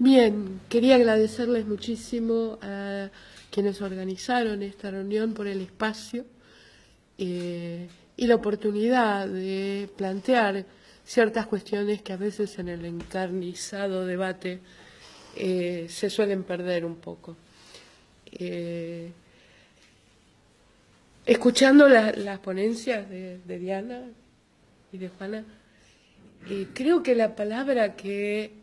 Bien, quería agradecerles muchísimo a quienes organizaron esta reunión por el espacio y la oportunidad de plantear ciertas cuestiones que a veces en el encarnizado debate se suelen perder un poco. Escuchando las ponencias de Diana y de Juana, creo que la palabra que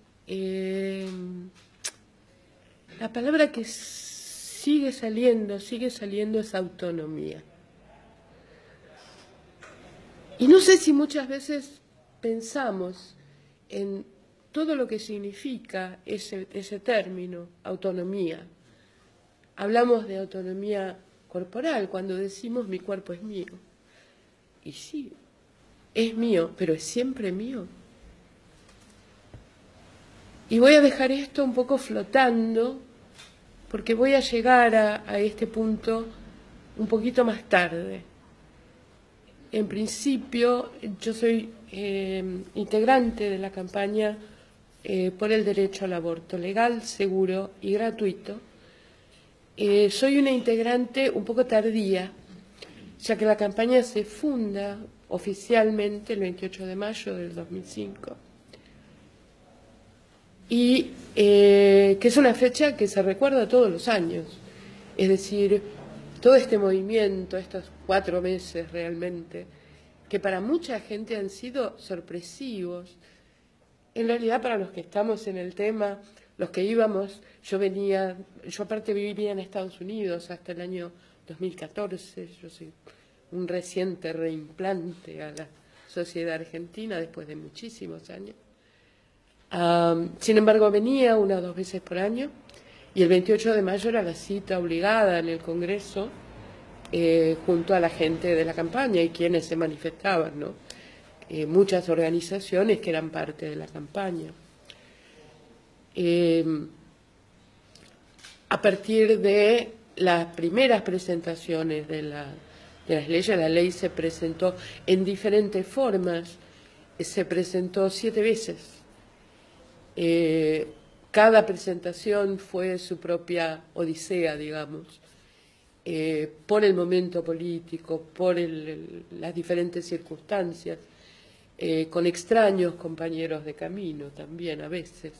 sigue saliendo es autonomía. Y no sé si muchas veces pensamos en todo lo que significa ese término, autonomía. Hablamos de autonomía corporal cuando decimos mi cuerpo es mío. Y sí, es mío, pero es siempre mío. Y voy a dejar esto un poco flotando, porque voy a llegar a este punto un poquito más tarde. En principio, yo soy integrante de la campaña por el derecho al aborto legal, seguro y gratuito. Soy una integrante un poco tardía, ya que la campaña se funda oficialmente el 28 de mayo del 2005. Y que es una fecha que se recuerda todos los años. Es decir, todo este movimiento, estos 4 meses realmente, que para mucha gente han sido sorpresivos, en realidad para los que estamos en el tema, los que íbamos, yo aparte vivía en Estados Unidos hasta el año 2014, yo soy un reciente reimplante a la sociedad argentina después de muchísimos años. Sin embargo, venía 1 o 2 veces por año y el 28 de mayo era la cita obligada en el Congreso junto a la gente de la campaña y quienes se manifestaban, ¿no? Muchas organizaciones que eran parte de la campaña. A partir de las primeras presentaciones de las leyes, la ley se presentó en diferentes formas, se presentó 7 veces. Cada presentación fue su propia odisea, digamos, por el momento político, por las diferentes circunstancias, con extraños compañeros de camino también a veces,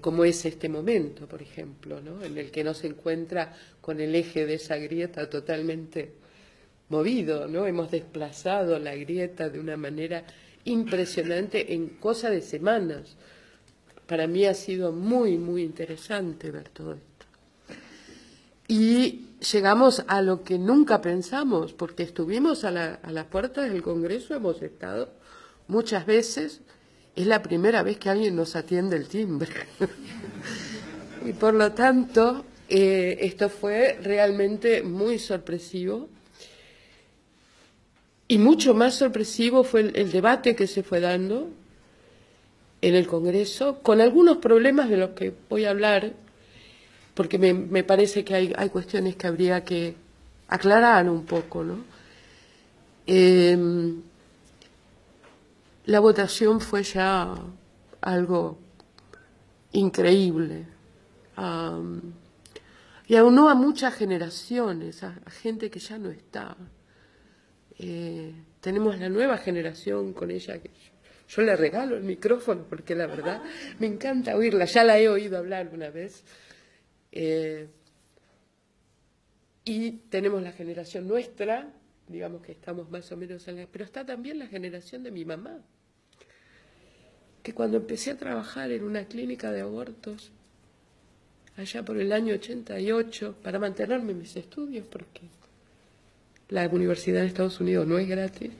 como es este momento, por ejemplo, ¿no? En el que no se encuentra con el eje de esa grieta totalmente movido, ¿no? Hemos desplazado la grieta de una manera impresionante en cosa de semanas. Para mí ha sido muy, muy interesante ver todo esto. Y llegamos a lo que nunca pensamos, porque estuvimos a las puertas del Congreso, hemos estado muchas veces, es la primera vez que alguien nos atiende el timbre. Y por lo tanto, esto fue realmente muy sorpresivo. Y mucho más sorpresivo fue el debate que se fue dando en el Congreso, con algunos problemas de los que voy a hablar, porque me parece que hay cuestiones que habría que aclarar un poco, ¿no? La votación fue ya algo increíble, y aunó a muchas generaciones, a gente que ya no está. Tenemos la nueva generación con ella que yo le regalo el micrófono porque la verdad me encanta oírla, ya la he oído hablar una vez. Y tenemos la generación nuestra, digamos que estamos más o menos pero está también la generación de mi mamá, que cuando empecé a trabajar en una clínica de abortos, allá por el año 88, para mantenerme en mis estudios, porque la universidad en Estados Unidos no es gratis,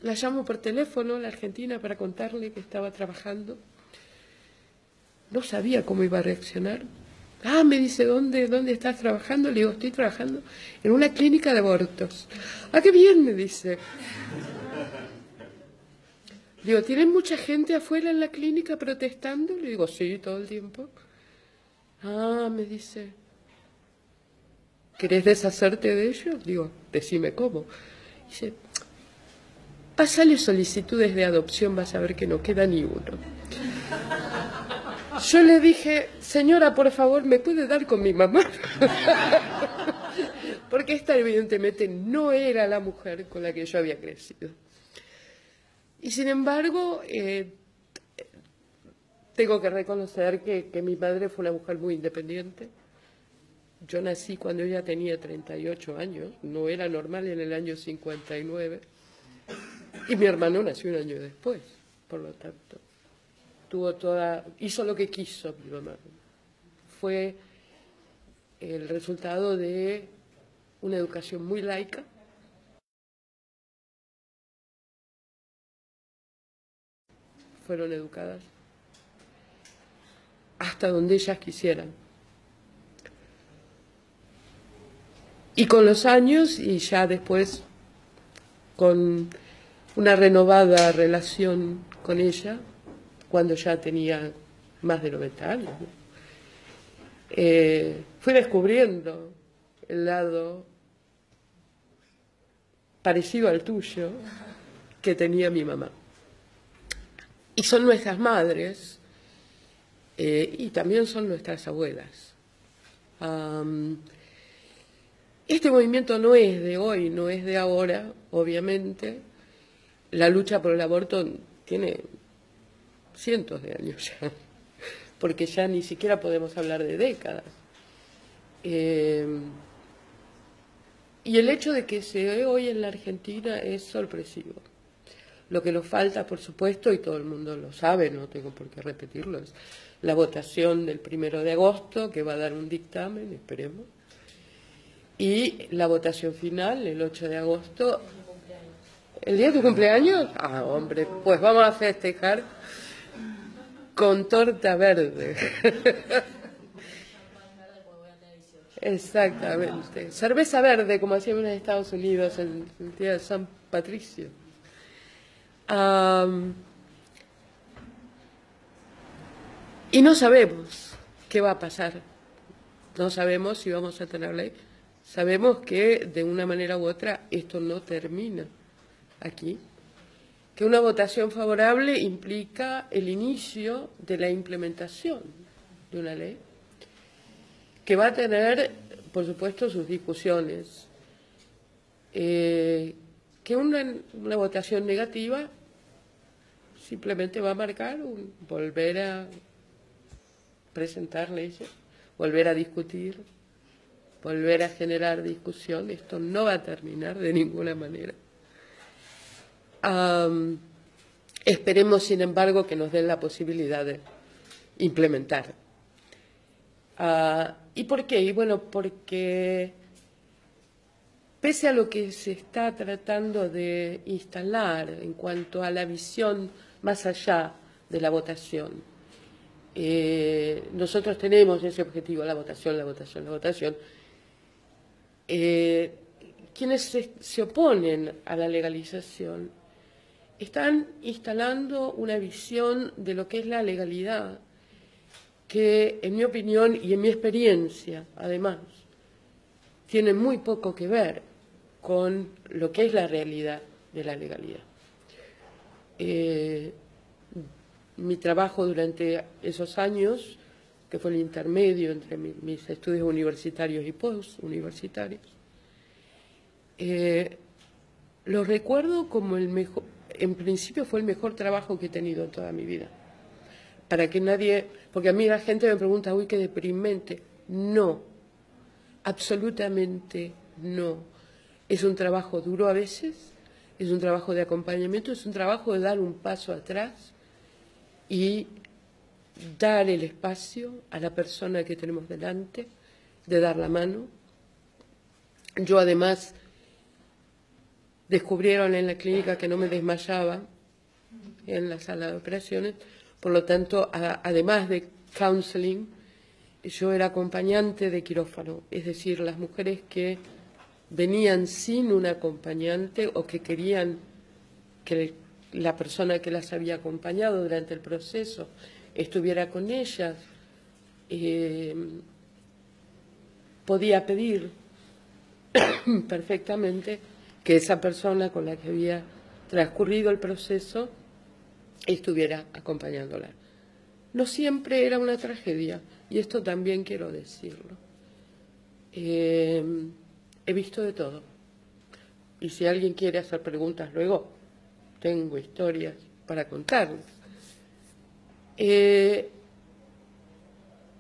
la llamo por teléfono, la argentina, para contarle que estaba trabajando. No sabía cómo iba a reaccionar. Me dice, ¿dónde estás trabajando? Le digo, estoy trabajando en una clínica de abortos. Qué bien, me dice. Le digo, ¿tienen mucha gente afuera en la clínica protestando? Le digo, sí, todo el tiempo. Me dice, ¿querés deshacerte de ellos? Digo, decime cómo. Dice, pásale solicitudes de adopción, vas a ver que no queda ni uno. Yo le dije, señora, por favor, ¿me puede dar con mi mamá? Porque esta evidentemente no era la mujer con la que yo había crecido. Y sin embargo, tengo que reconocer que mi madre fue una mujer muy independiente. Yo nací cuando ella tenía 38 años, no era normal en el año 59, y mi hermano nació un año después, por lo tanto. Hizo lo que quiso mi mamá. Fue el resultado de una educación muy laica. Fueron educadas hasta donde ellas quisieran. Y con los años, y ya después con una renovada relación con ella, cuando ya tenía más de 90 años, ¿no? Fui descubriendo el lado parecido al tuyo que tenía mi mamá. Y son nuestras madres, y también son nuestras abuelas. Este movimiento no es de hoy, no es de ahora, obviamente. La lucha por el aborto tiene cientos de años ya, porque ya ni siquiera podemos hablar de décadas. Y el hecho de que se dé hoy en la Argentina es sorpresivo. Lo que nos falta, por supuesto, y todo el mundo lo sabe, no tengo por qué repetirlo, es la votación del 1 de agosto, que va a dar un dictamen, esperemos, y la votación final, el 8 de agosto. ¿El día de tu cumpleaños? Ah, hombre, pues vamos a festejar con torta verde. Exactamente. Cerveza verde, como hacían en Estados Unidos en el día de San Patricio. Y no sabemos qué va a pasar. No sabemos si vamos a tener ley. Sabemos que de una manera u otra esto no termina aquí. Que una votación favorable implica el inicio de la implementación de una ley, que va a tener, por supuesto, sus discusiones. Que una votación negativa simplemente va a marcar volver a presentar leyes, volver a discutir, volver a generar discusión. Esto no va a terminar de ninguna manera. Esperemos, sin embargo, que nos den la posibilidad de implementar. ¿Y por qué? Y bueno, porque pese a lo que se está tratando de instalar en cuanto a la visión más allá de la votación, nosotros tenemos ese objetivo, la votación, la votación, la votación. Quienes se oponen a la legalización están instalando una visión de lo que es la legalidad, que en mi opinión y en mi experiencia, además, tiene muy poco que ver con lo que es la realidad de la legalidad. Mi trabajo durante esos años, que fue el intermedio entre mis estudios universitarios y postuniversitarios, lo recuerdo como el mejor. En principio fue el mejor trabajo que he tenido en toda mi vida. Para que nadie, porque a mí la gente me pregunta, uy, qué deprimente. No, absolutamente no. Es un trabajo duro a veces, es un trabajo de acompañamiento, es un trabajo de dar un paso atrás y dar el espacio a la persona que tenemos delante, de dar la mano. Yo además descubrieron en la clínica que no me desmayaba en la sala de operaciones, por lo tanto, además de counseling, yo era acompañante de quirófano, es decir, las mujeres que venían sin un acompañante o que querían que la persona que las había acompañado durante el proceso estuviera con ellas, podía pedir perfectamente que esa persona con la que había transcurrido el proceso estuviera acompañándola. no siempre era una tragedia, y esto también quiero decirlo. He visto de todo, y si alguien quiere hacer preguntas luego, tengo historias para contarles.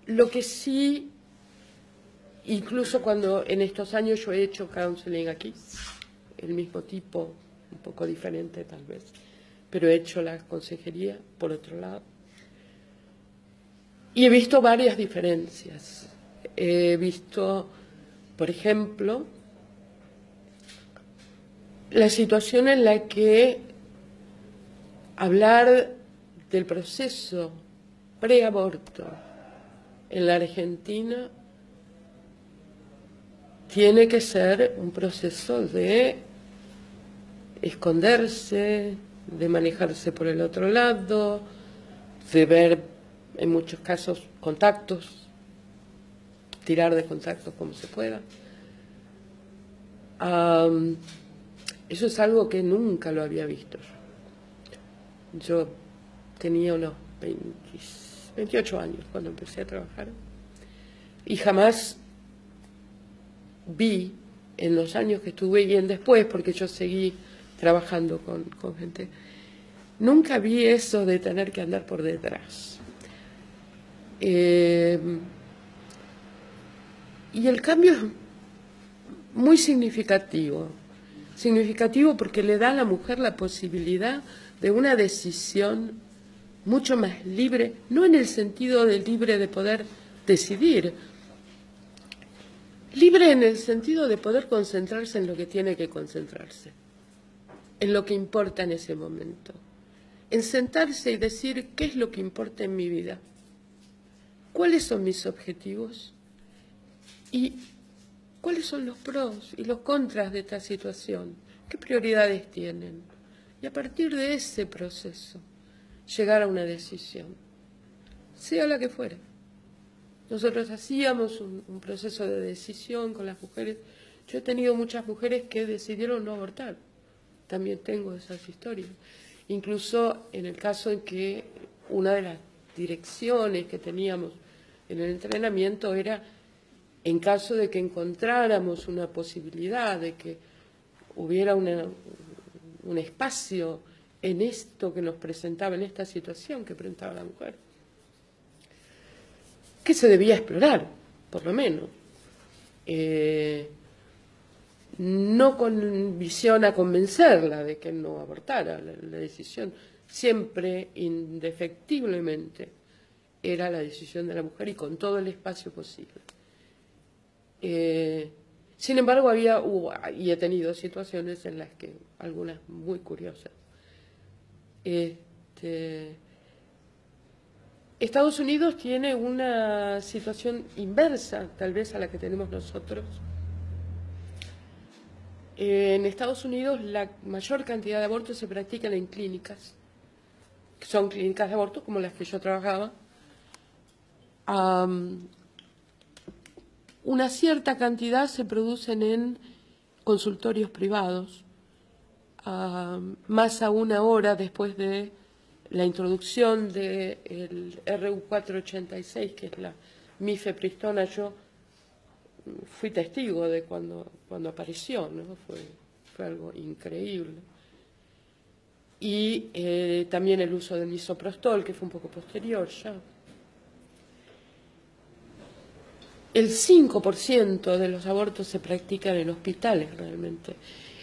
Lo que sí, incluso cuando en estos años yo he hecho counseling aquí, el mismo tipo, un poco diferente tal vez, pero he hecho la consejería por otro lado. Y he visto varias diferencias. He visto, por ejemplo, la situación en la que hablar del proceso preaborto en la Argentina tiene que ser un proceso de esconderse, de manejarse por el otro lado, de ver en muchos casos contactos, tirar de contactos como se pueda. Eso es algo que nunca lo había visto yo. Yo tenía unos 28 años cuando empecé a trabajar y jamás vi en los años que estuve y en después, porque yo seguí trabajando con gente, nunca vi eso de tener que andar por detrás. Y el cambio es muy significativo porque le da a la mujer la posibilidad de una decisión mucho más libre, no en el sentido de libre de poder decidir, libre en el sentido de poder concentrarse en lo que tiene que concentrarse, en lo que importa en ese momento, en sentarse y decir qué es lo que importa en mi vida, cuáles son mis objetivos y cuáles son los pros y los contras de esta situación, qué prioridades tienen. Y a partir de ese proceso, llegar a una decisión, sea la que fuera. Nosotros hacíamos un proceso de decisión con las mujeres. Yo he tenido muchas mujeres que decidieron no abortar. También tengo esas historias. Incluso en el caso en que una de las direcciones que teníamos en el entrenamiento era, en caso de que encontráramos una posibilidad de que hubiera un espacio en esto que nos presentaba, en esta situación que presentaba la mujer, que se debía explorar, por lo menos. No con visión a convencerla de que no abortara. La decisión siempre, indefectiblemente, era la decisión de la mujer y con todo el espacio posible. Sin embargo, y he tenido situaciones en las que, algunas muy curiosas, Estados Unidos tiene una situación inversa, tal vez, a la que tenemos nosotros. En Estados Unidos la mayor cantidad de abortos se practican en clínicas, que son clínicas de aborto como las que yo trabajaba. Una cierta cantidad se producen en consultorios privados, más aún ahora después de la introducción del RU486, que es la mifepristona. Yo fui testigo de cuando apareció, ¿no? Fue algo increíble. Y también el uso del misoprostol, que fue un poco posterior ya. El 5% de los abortos se practican en hospitales realmente.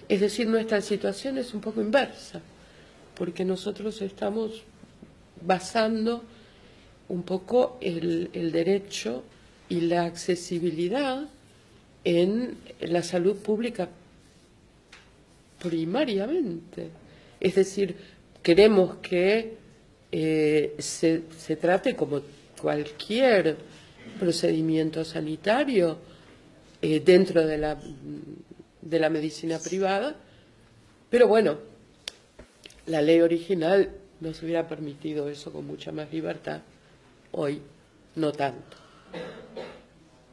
Es decir, nuestra situación es un poco inversa, porque nosotros estamos basando un poco el derecho y la accesibilidad en la salud pública primariamente. Es decir, queremos que se trate como cualquier procedimiento sanitario dentro de la medicina privada, pero bueno, la ley original nos hubiera permitido eso con mucha más libertad, hoy no tanto.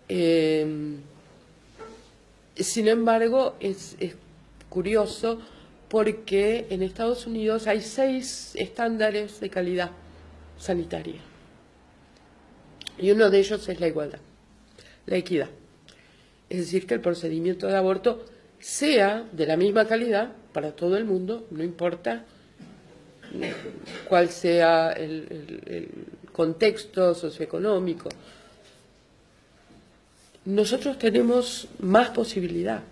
Sin embargo, es curioso porque en Estados Unidos hay 6 estándares de calidad sanitaria. Y uno de ellos es la igualdad, la equidad. Es decir, que el procedimiento de aborto sea de la misma calidad para todo el mundo, no importa cuál sea el contexto socioeconómico. Nosotros tenemos más posibilidad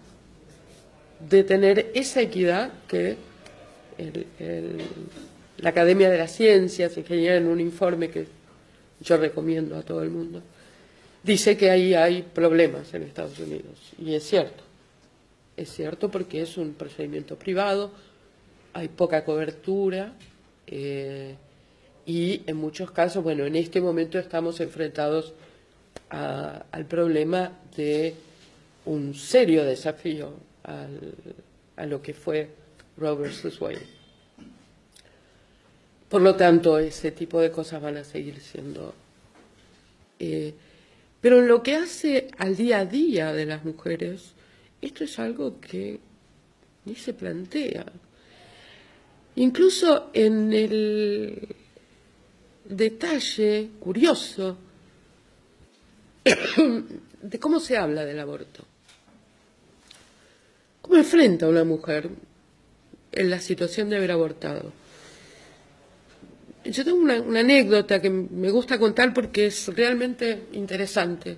de tener esa equidad que la Academia de las Ciencias, Ingeniería, en un informe que yo recomiendo a todo el mundo, dice que ahí hay problemas en Estados Unidos. Y es cierto porque es un procedimiento privado, hay poca cobertura y en muchos casos, bueno, en este momento estamos enfrentados al problema de un serio desafío a lo que fue Roe versus Wade. Por lo tanto, ese tipo de cosas van a seguir siendo. Pero en lo que hace al día a día de las mujeres, esto es algo que ni se plantea. Incluso en el detalle curioso de cómo se habla del aborto. ¿Cómo enfrenta a una mujer en la situación de haber abortado? Yo tengo una anécdota que me gusta contar porque es realmente interesante.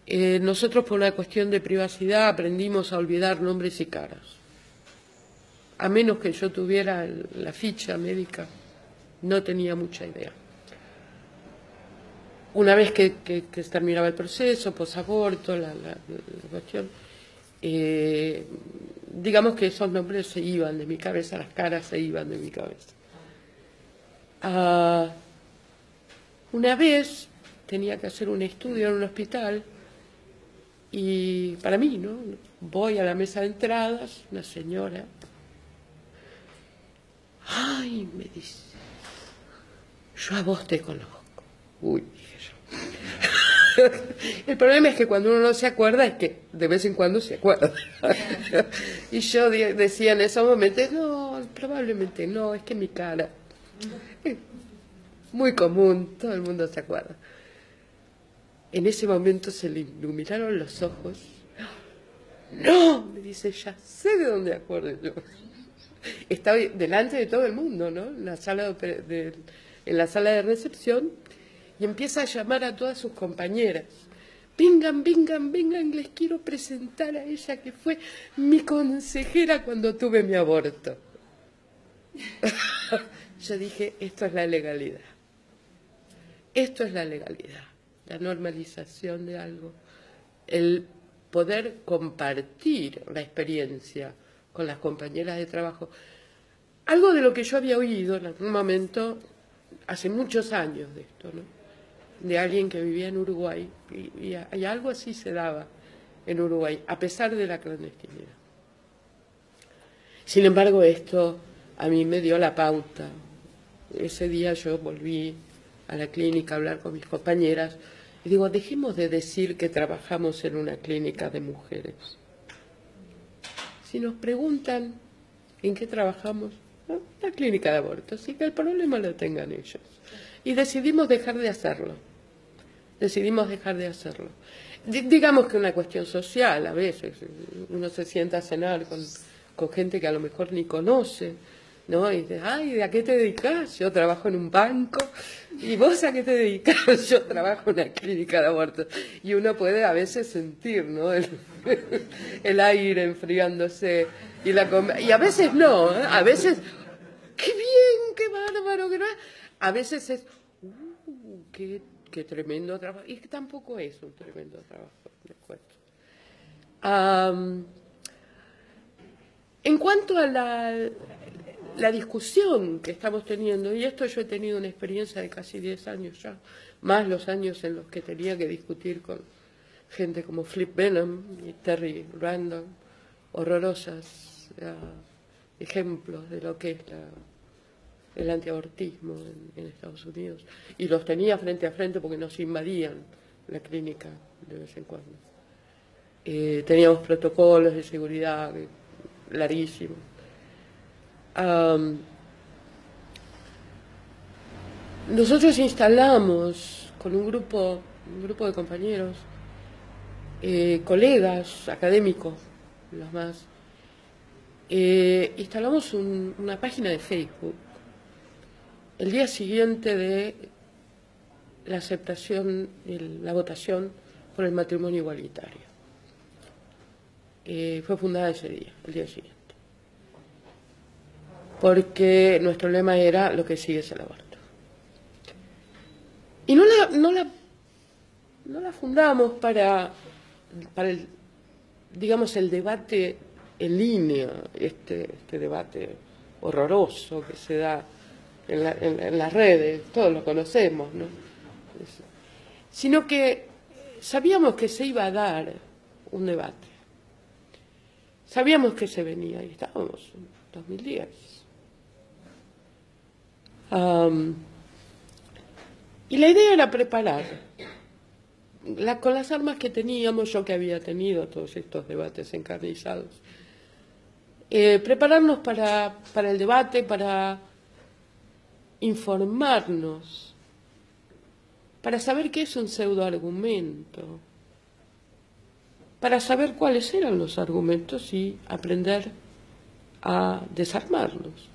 Nosotros, por una cuestión de privacidad, aprendimos a olvidar nombres y caras. A menos que yo tuviera la ficha médica, no tenía mucha idea. Una vez que terminaba el proceso, posaborto, la cuestión, digamos que esos nombres se iban de mi cabeza, las caras se iban de mi cabeza. Una vez tenía que hacer un estudio en un hospital y para mí, ¿no? Voy a la mesa de entradas, una señora, ay, me dice, yo a vos te conozco. Uy, dije yo. El problema es que cuando uno no se acuerda es que de vez en cuando se acuerda. Y yo decía en esos momentos, no, probablemente no, es que mi cara... Muy común, todo el mundo se acuerda. En ese momento se le iluminaron los ojos. ¡No! Me dice, ya sé de dónde acuerdo yo. Estaba delante de todo el mundo, ¿no? En la sala de recepción, y empieza a llamar a todas sus compañeras. Vengan, vengan, vengan, les quiero presentar a ella que fue mi consejera cuando tuve mi aborto. Yo dije, esto es la legalidad. Esto es la legalidad, la normalización de algo, el poder compartir la experiencia con las compañeras de trabajo. Algo de lo que yo había oído en algún momento, hace muchos años de esto, ¿no? De alguien que vivía en Uruguay, y algo así se daba en Uruguay, a pesar de la clandestinidad. Sin embargo, esto a mí me dio la pauta. Ese día yo volví a la clínica a hablar con mis compañeras y digo, dejemos de decir que trabajamos en una clínica de mujeres. Si nos preguntan en qué trabajamos, ¿no? La clínica de aborto, así que el problema lo tengan ellos. Y decidimos dejar de hacerlo. Decidimos dejar de hacerlo. Digamos que una cuestión social, a veces uno se sienta a cenar con gente que a lo mejor ni conoce, ¿no? Y dice, ay, ¿de a qué te dedicas? Yo trabajo en un banco. ¿Y vos a qué te dedicas? Yo trabajo en una clínica de aborto. Y uno puede a veces sentir, ¿no? El aire enfriándose y a veces no, ¿eh? A veces, qué bien, qué bárbaro, qué no. A veces es, qué tremendo trabajo. Y que tampoco es un tremendo trabajo, les cuento. En cuanto a la discusión que estamos teniendo, y esto yo he tenido una experiencia de casi 10 años ya, más los años en los que tenía que discutir con gente como Flip Benham y Terry Randall, horrorosos ejemplos de lo que es el antiabortismo en Estados Unidos, y los tenía frente a frente porque nos invadían la clínica de vez en cuando. Teníamos protocolos de seguridad larguísimos. Nosotros instalamos con un grupo de compañeros, colegas académicos, los más, instalamos una página de Facebook el día siguiente de la aceptación, la votación por el matrimonio igualitario. Fue fundada ese día, el día siguiente. Porque nuestro lema era lo que sigue es el aborto. Y no la fundamos para el, digamos, el debate en línea, este debate horroroso que se da en las redes, todos lo conocemos, ¿no? Sino que sabíamos que se iba a dar un debate. Sabíamos que se venía y estábamos en 2010. Y la idea era preparar, con las armas que teníamos, yo que había tenido todos estos debates encarnizados, prepararnos para el debate, para informarnos, para saber qué es un pseudoargumento, para saber cuáles eran los argumentos y aprender a desarmarlos.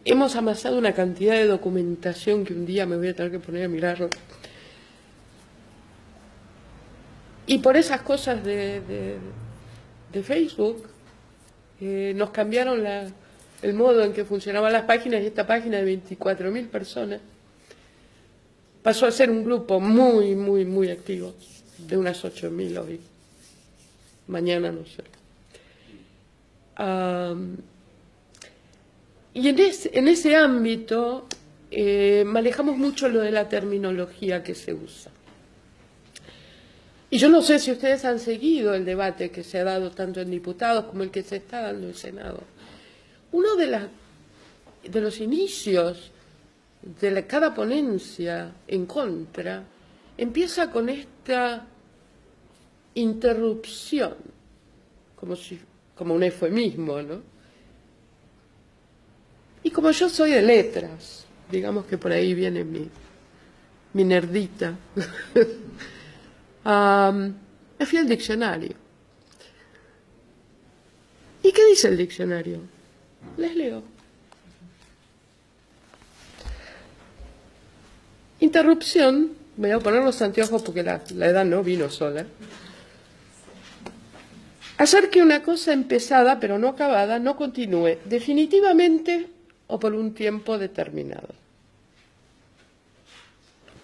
Hemos amasado una cantidad de documentación que un día me voy a tener que poner a mirarlo. Y por esas cosas de Facebook nos cambiaron el modo en que funcionaban las páginas, y esta página de 24.000 personas pasó a ser un grupo muy, muy, muy activo, de unas 8.000 hoy. Mañana no sé. Y en ese ámbito manejamos mucho lo de la terminología que se usa. Y yo no sé si ustedes han seguido el debate que se ha dado tanto en diputados como el que se está dando en Senado. Uno de los inicios de cada ponencia en contra empieza con esta interrupción, como un eufemismo, ¿no? Y como yo soy de letras, digamos que por ahí viene mi nerdita, me fui al diccionario. ¿Y qué dice el diccionario? Les leo. Interrupción, me voy a poner los anteojos porque la edad no vino sola. Hacer que una cosa empezada pero no acabada no continúe definitivamente o por un tiempo determinado.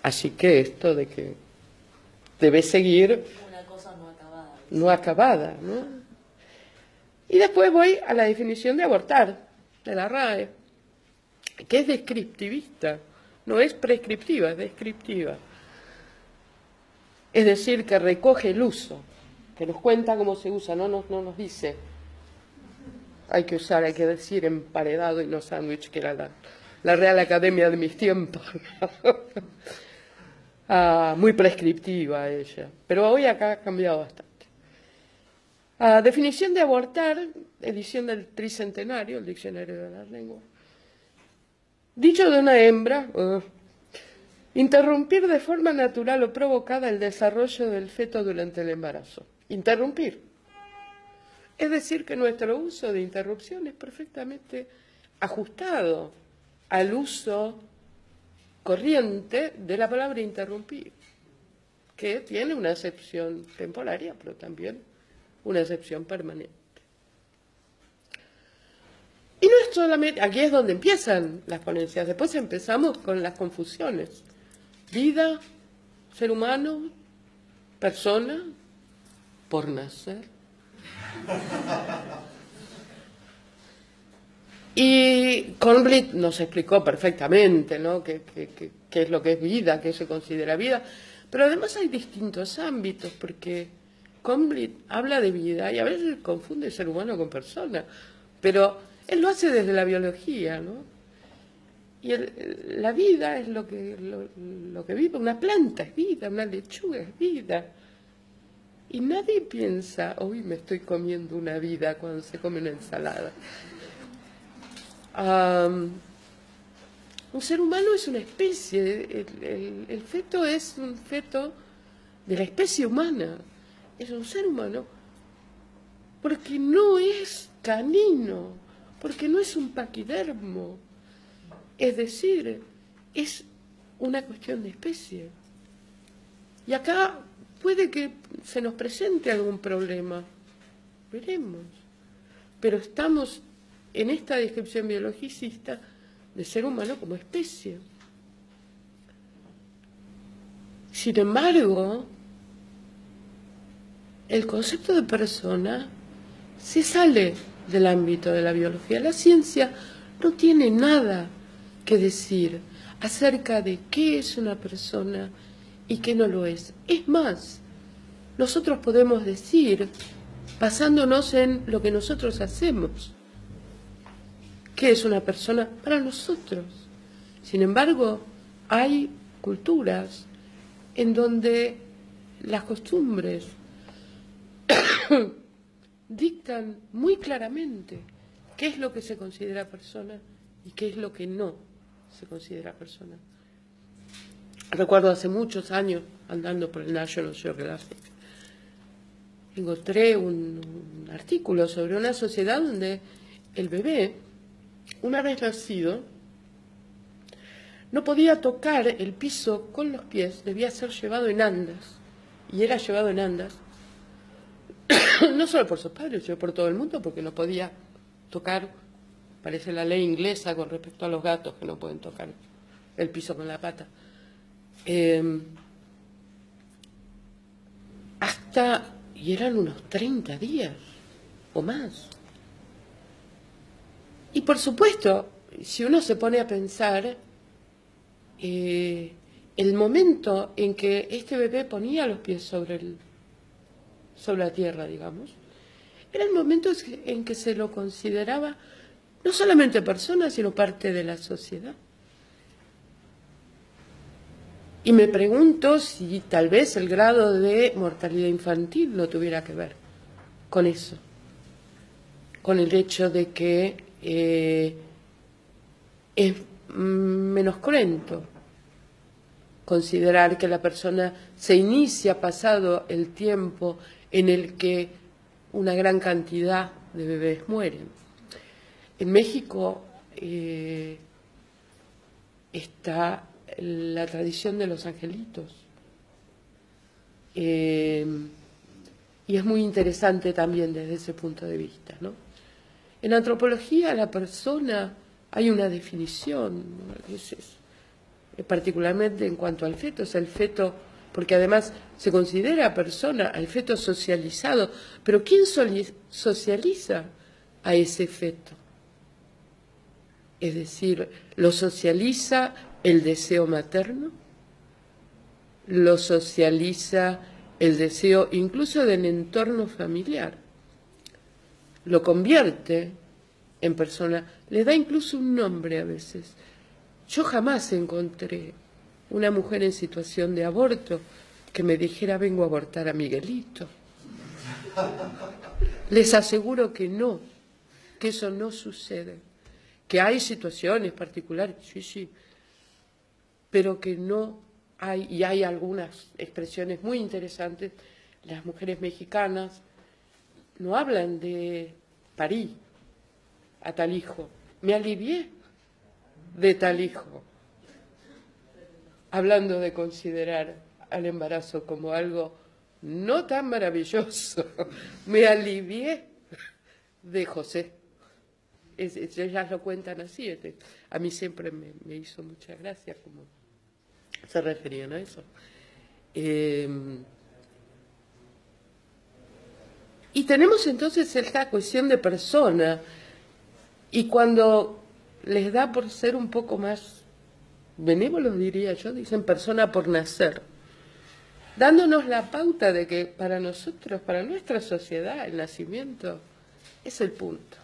Así que esto de que debe seguir una cosa no acabada. No acabada, ¿no? Y después voy a la definición de abortar, de la RAE, que es descriptivista, no es prescriptiva, es descriptiva. Es decir, que recoge el uso, que nos cuenta cómo se usa, no nos dice hay que usar, hay que decir emparedado y no sándwich, que era la Real Academia de mis tiempos. Muy prescriptiva ella, pero hoy acá ha cambiado bastante. Definición de abortar, edición del Tricentenario, el Diccionario de las Lenguas. Dicho de una hembra, interrumpir de forma natural o provocada el desarrollo del feto durante el embarazo. Interrumpir. Es decir, que nuestro uso de interrupción es perfectamente ajustado al uso corriente de la palabra interrumpir, que tiene una acepción temporaria, pero también una acepción permanente. Y no es solamente, aquí es donde empiezan las ponencias, después empezamos con las confusiones. Vida, ser humano, persona, por nacer. Y Kornblit nos explicó perfectamente, ¿no?, qué es lo que es vida, qué se considera vida. Pero además hay distintos ámbitos, porque Kornblit habla de vida y a veces confunde ser humano con persona, pero él lo hace desde la biología, ¿no? Y la vida es lo que vive, una planta es vida, una lechuga es vida. Y nadie piensa, hoy me estoy comiendo una vida cuando se come una ensalada. Un ser humano es una especie, el feto es un feto de la especie humana, es un ser humano, porque no es canino, porque no es un paquidermo, es decir, es una cuestión de especie. Y acá puede que se nos presente algún problema, veremos, pero estamos en esta descripción biologicista de ser humano como especie. Sin embargo, el concepto de persona se sale del ámbito de la biología. La ciencia no tiene nada que decir acerca de qué es una persona y qué no lo es. Es más, nosotros podemos decir, basándonos en lo que nosotros hacemos, qué es una persona para nosotros. Sin embargo, hay culturas en donde las costumbres dictan muy claramente qué es lo que se considera persona y qué es lo que no se considera persona. Recuerdo hace muchos años, andando por el National Geographic, encontré un artículo sobre una sociedad donde el bebé, una vez nacido, no podía tocar el piso con los pies, debía ser llevado en andas, y era llevado en andas, no solo por sus padres, sino por todo el mundo, porque no podía tocar, parece la ley inglesa con respecto a los gatos, que no pueden tocar el piso con la pata. Y eran unos 30 días o más. Y por supuesto, si uno se pone a pensar, el momento en que este bebé ponía los pies sobre la tierra, digamos, era el momento en que se lo consideraba no solamente persona, sino parte de la sociedad. Y me pregunto si tal vez el grado de mortalidad infantil no tuviera que ver con eso, con el hecho de que es menos cruento considerar que la persona se inicia pasado el tiempo en el que una gran cantidad de bebés mueren. En México está la tradición de los angelitos. Y es muy interesante también desde ese punto de vista, ¿no? En antropología, la persona, hay una definición, ¿no? Particularmente en cuanto al feto, es el feto, porque además se considera persona al feto socializado, pero ¿quién socializa a ese feto? Es decir, ¿lo socializa el deseo materno? ¿Lo socializa el deseo incluso del entorno familiar? Lo convierte en persona, le da incluso un nombre a veces. Yo jamás encontré una mujer en situación de aborto que me dijera vengo a abortar a Miguelito. Les aseguro que no, que eso no sucede, que hay situaciones particulares, sí, pero que no hay, y hay algunas expresiones muy interesantes. Las mujeres mexicanas no hablan de parí a tal hijo, me alivié de tal hijo, hablando de considerar al embarazo como algo no tan maravilloso, me alivié de José. Ellas lo cuentan así, a mí siempre me hizo mucha gracia como se referían a eso. Y tenemos entonces esta cuestión de persona, y cuando les da por ser un poco más benévolos, diría yo, dicen persona por nacer, dándonos la pauta de que para nosotros, para nuestra sociedad, el nacimiento es el punto.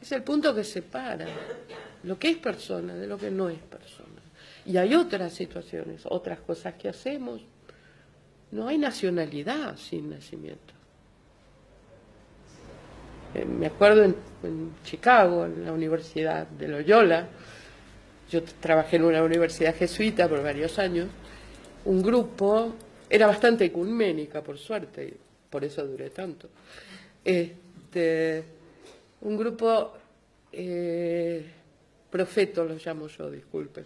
Es el punto que separa lo que es persona de lo que no es persona. Y hay otras situaciones, otras cosas que hacemos. No hay nacionalidad sin nacimiento. Me acuerdo en Chicago, en la Universidad de Loyola, yo trabajé en una universidad jesuita por varios años, un grupo, era bastante ecuménica, por suerte, y por eso duré tanto, un grupo, profeto lo llamo yo, disculpen,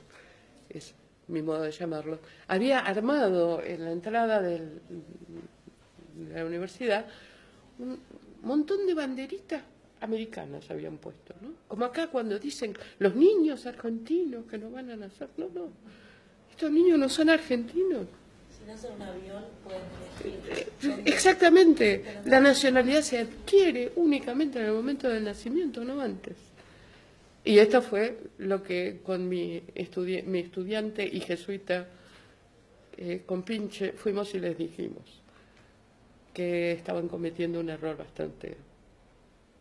es mi modo de llamarlo, había armado en la entrada de la universidad un montón de banderitas americanas habían puesto, ¿no? Como acá cuando dicen los niños argentinos que no van a nacer, no, estos niños no son argentinos. Si no son un avión, pueden elegir. Exactamente, la nacionalidad se adquiere únicamente en el momento del nacimiento, no antes. Y esto fue lo que con mi estudiante y jesuita, con Pinche, fuimos y les dijimos que estaban cometiendo un error bastante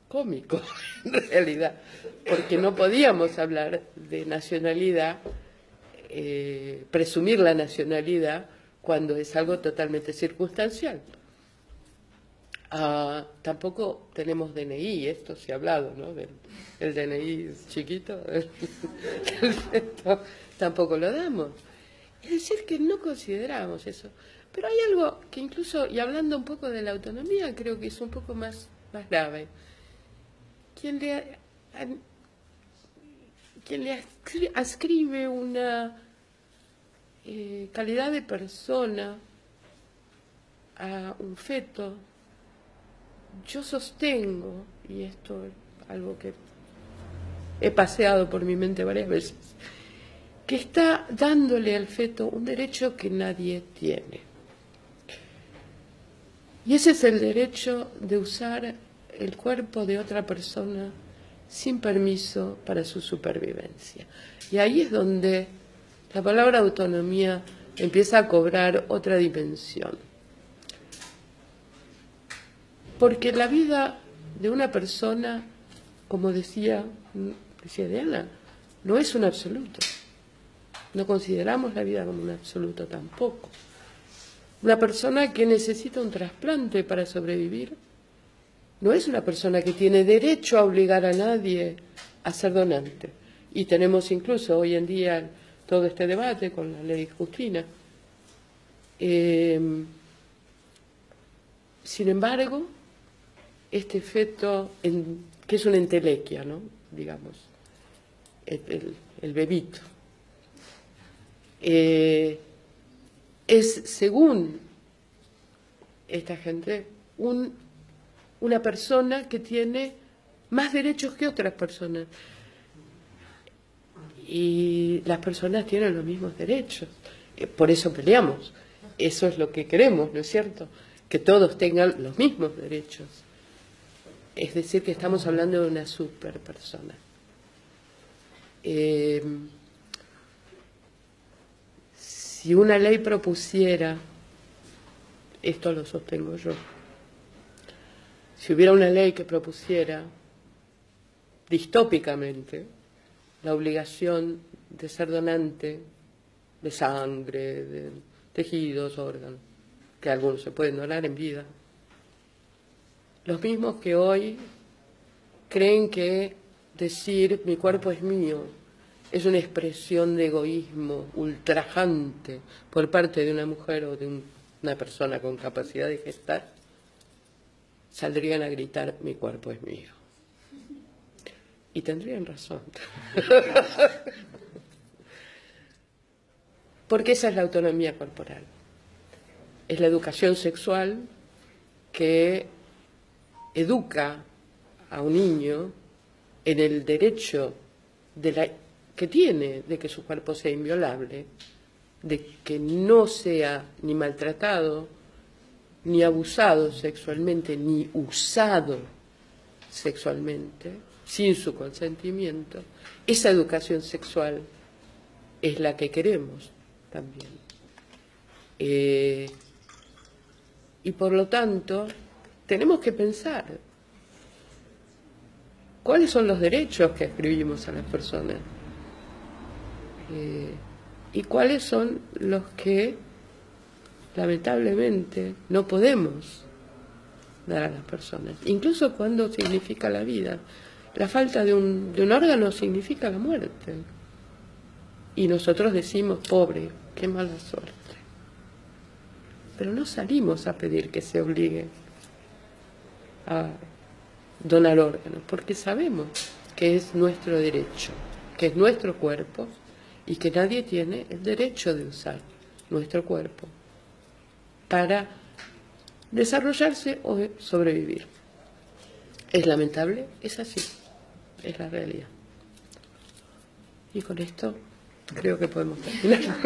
cómico, en realidad, porque no podíamos hablar de nacionalidad, presumir la nacionalidad cuando es algo totalmente circunstancial. Tampoco tenemos DNI, esto se ha hablado, ¿no? El DNI chiquito, tampoco lo damos. Es decir, que no consideramos eso. Pero hay algo que incluso, y hablando un poco de la autonomía, creo que es un poco más grave. Quien le ascribe una calidad de persona a un feto, yo sostengo, y esto es algo que he paseado por mi mente varias veces, que está dándole al feto un derecho que nadie tiene. Y ese es el derecho de usar el cuerpo de otra persona sin permiso para su supervivencia. Y ahí es donde la palabra autonomía empieza a cobrar otra dimensión. Porque la vida de una persona, como decía Diana, no es un absoluto. No consideramos la vida como un absoluto tampoco. Una persona que necesita un trasplante para sobrevivir no es una persona que tiene derecho a obligar a nadie a ser donante. Y tenemos incluso hoy en día todo este debate con la ley Justina. Sin embargo, este feto, que es una entelequia, ¿no? Digamos, el bebito, es, según esta gente, una persona que tiene más derechos que otras personas. Y las personas tienen los mismos derechos. Por eso peleamos. Eso es lo que queremos, ¿no es cierto? Que todos tengan los mismos derechos. Es decir, que estamos hablando de una superpersona. Si una ley propusiera, esto lo sostengo yo, si hubiera una ley que propusiera distópicamente la obligación de ser donante de sangre, de tejidos, órganos, que algunos se pueden donar en vida, los mismos que hoy creen que decir mi cuerpo es mío es una expresión de egoísmo ultrajante por parte de una mujer o de una persona con capacidad de gestar, saldrían a gritar mi cuerpo es mío. Y tendrían razón. Porque esa es la autonomía corporal. Es la educación sexual que educa a un niño en el derecho que tiene de que su cuerpo sea inviolable, de que no sea ni maltratado, ni abusado sexualmente, ni usado sexualmente, sin su consentimiento. Esa educación sexual es la que queremos también. Y por lo tanto, tenemos que pensar cuáles son los derechos que escribimos a las personas y cuáles son los que lamentablemente no podemos dar a las personas, incluso cuando significa la vida. La falta de un órgano significa la muerte. Y nosotros decimos, pobre, qué mala suerte. Pero no salimos a pedir que se obligue a donar órganos, porque sabemos que es nuestro derecho, que es nuestro cuerpo y que nadie tiene el derecho de usar nuestro cuerpo para desarrollarse o sobrevivir. Es lamentable, es así, es la realidad. Y con esto creo que podemos terminar.